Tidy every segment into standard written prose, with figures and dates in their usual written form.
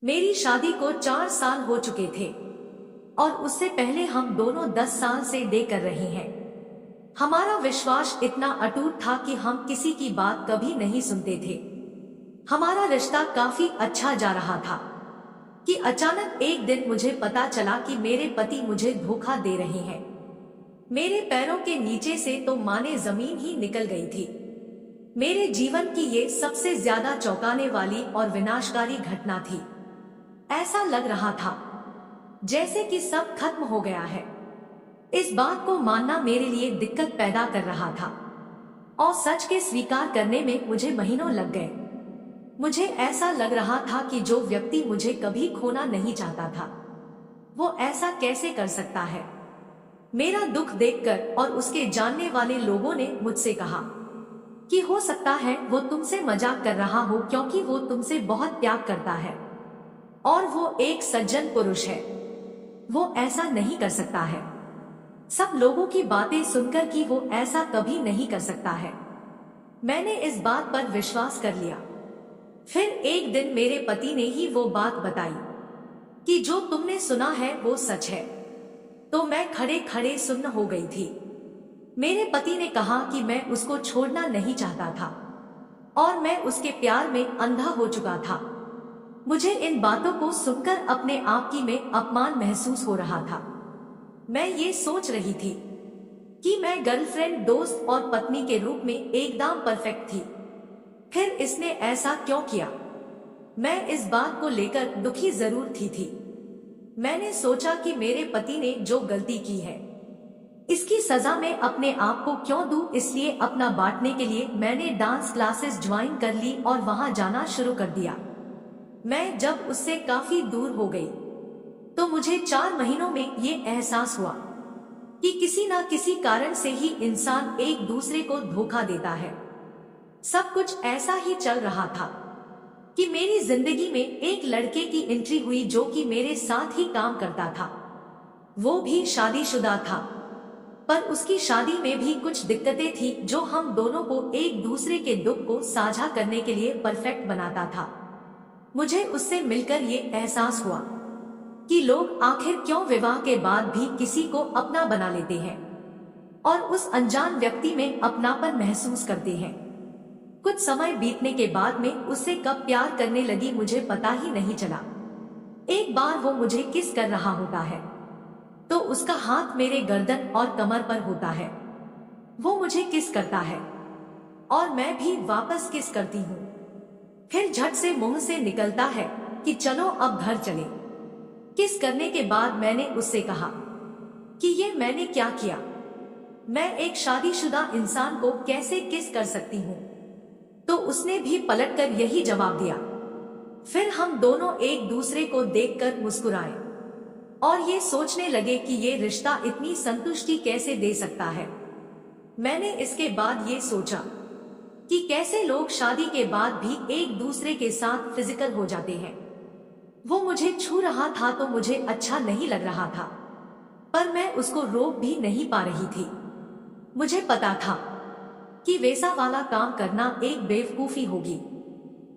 मेरी शादी को 4 साल हो चुके थे और उससे पहले हम दोनों 10 साल से डे कर रहे हैं। हमारा विश्वास इतना अटूट था कि हम किसी की बात कभी नहीं सुनते थे। हमारा रिश्ता काफी अच्छा जा रहा था कि अचानक एक दिन मुझे पता चला कि मेरे पति मुझे धोखा दे रहे हैं। मेरे पैरों के नीचे से तो माने जमीन ही निकल गई थी। मेरे जीवन की ये सबसे ज्यादा चौंकाने वाली और विनाशकारी घटना थी। ऐसा लग रहा था जैसे कि सब खत्म हो गया है। इस बात को मानना मेरे लिए दिक्कत पैदा कर रहा था और सच के स्वीकार करने में मुझे महीनों लग गए। मुझे ऐसा लग रहा था कि जो व्यक्ति मुझे कभी खोना नहीं चाहता था वो ऐसा कैसे कर सकता है। मेरा दुख देखकर और उसके जानने वाले लोगों ने मुझसे कहा कि हो सकता है वो तुमसे मजाक कर रहा हो क्योंकि वो तुमसे बहुत प्यार करता है और वो एक सज्जन पुरुष है, वो ऐसा नहीं कर सकता है। सब लोगों की बातें सुनकर कि वो ऐसा कभी नहीं कर सकता है, मैंने इस बात पर विश्वास कर लिया। फिर एक दिन मेरे पति ने ही वो बात बताई कि जो तुमने सुना है वो सच है। तो मैं खड़े खड़े सुन्न हो गई थी। मेरे पति ने कहा कि मैं उसको छोड़ना नहीं चाहता था और मैं उसके प्यार में अंधा हो चुका था। मुझे इन बातों को सुनकर अपने आप की में अपमान महसूस हो रहा था। मैं ये सोच रही थी कि मैं गर्लफ्रेंड, दोस्त और पत्नी के रूप में एकदम परफेक्ट थी। फिर इसने ऐसा क्यों किया? मैं इस बात को लेकर दुखी जरूर थी। मैंने सोचा कि मेरे पति ने जो गलती की है इसकी सजा मैं अपने आप को क्यों दूं, इसलिए अपना बांटने के लिए मैंने डांस क्लासेस ज्वाइन कर ली और वहां जाना शुरू कर दिया। मैं जब उससे काफी दूर हो गई तो मुझे 4 महीनों में ये एहसास हुआ कि किसी ना किसी कारण से ही इंसान एक दूसरे को धोखा देता है। सब कुछ ऐसा ही चल रहा था कि मेरी जिंदगी में एक लड़के की एंट्री हुई जो कि मेरे साथ ही काम करता था। वो भी शादीशुदा था, पर उसकी शादी में भी कुछ दिक्कतें थी जो हम दोनों को एक दूसरे के दुख को साझा करने के लिए परफेक्ट बनाता था। मुझे उससे मिलकर ये एहसास हुआ कि लोग आखिर क्यों विवाह के बाद भी किसी को अपना बना लेते हैं और उस अनजान व्यक्ति में अपनापन महसूस करते हैं। कुछ समय बीतने के बाद में उससे कब प्यार करने लगी मुझे पता ही नहीं चला। एक बार वो मुझे किस कर रहा होता है तो उसका हाथ मेरे गर्दन और कमर पर होता है। वो मुझे किस करता है और मैं भी वापस किस करती हूँ। फिर झट से मुंह से निकलता है कि चलो अब घर चले। किस करने के बाद मैंने उससे कहा कि ये मैंने क्या किया, मैं एक शादीशुदा इंसान को कैसे किस कर सकती हूँ। तो उसने भी पलटकर यही जवाब दिया। फिर हम दोनों एक दूसरे को देखकर मुस्कुराए और ये सोचने लगे कि ये रिश्ता इतनी संतुष्टि कैसे दे सकता है। मैंने इसके बाद ये सोचा कि कैसे लोग शादी के बाद भी एक दूसरे के साथ फिजिकल हो जाते हैं। वो मुझे छू रहा था तो मुझे अच्छा नहीं लग रहा था, पर मैं उसको रोक भी नहीं पा रही थी। मुझे पता था कि वैसा वाला काम करना एक बेवकूफी होगी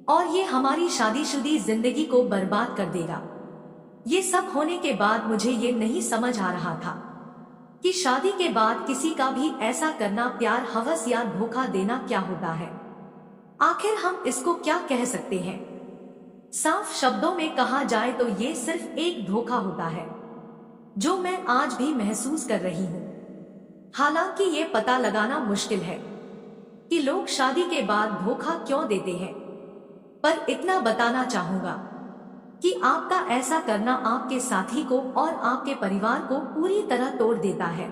और ये हमारी शादीशुदी जिंदगी को बर्बाद कर देगा। ये सब होने के बाद मुझे ये नहीं समझ आ रहा था कि शादी के बाद किसी का भी ऐसा करना प्यार, हवस या धोखा देना क्या होता है। आखिर हम इसको क्या कह सकते हैं? साफ शब्दों में कहा जाए तो ये सिर्फ एक धोखा होता है जो मैं आज भी महसूस कर रही हूँ। हालांकि ये पता लगाना मुश्किल है कि लोग शादी के बाद धोखा क्यों देते हैं, पर इतना बताना चाहूंगा कि आपका ऐसा करना आपके साथी को और आपके परिवार को पूरी तरह तोड़ देता है।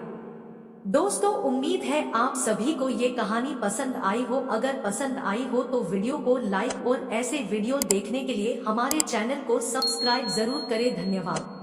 दोस्तों, उम्मीद है आप सभी को ये कहानी पसंद आई हो। अगर पसंद आई हो तो वीडियो को लाइक और ऐसे वीडियो देखने के लिए हमारे चैनल को सब्सक्राइब जरूर करें। धन्यवाद।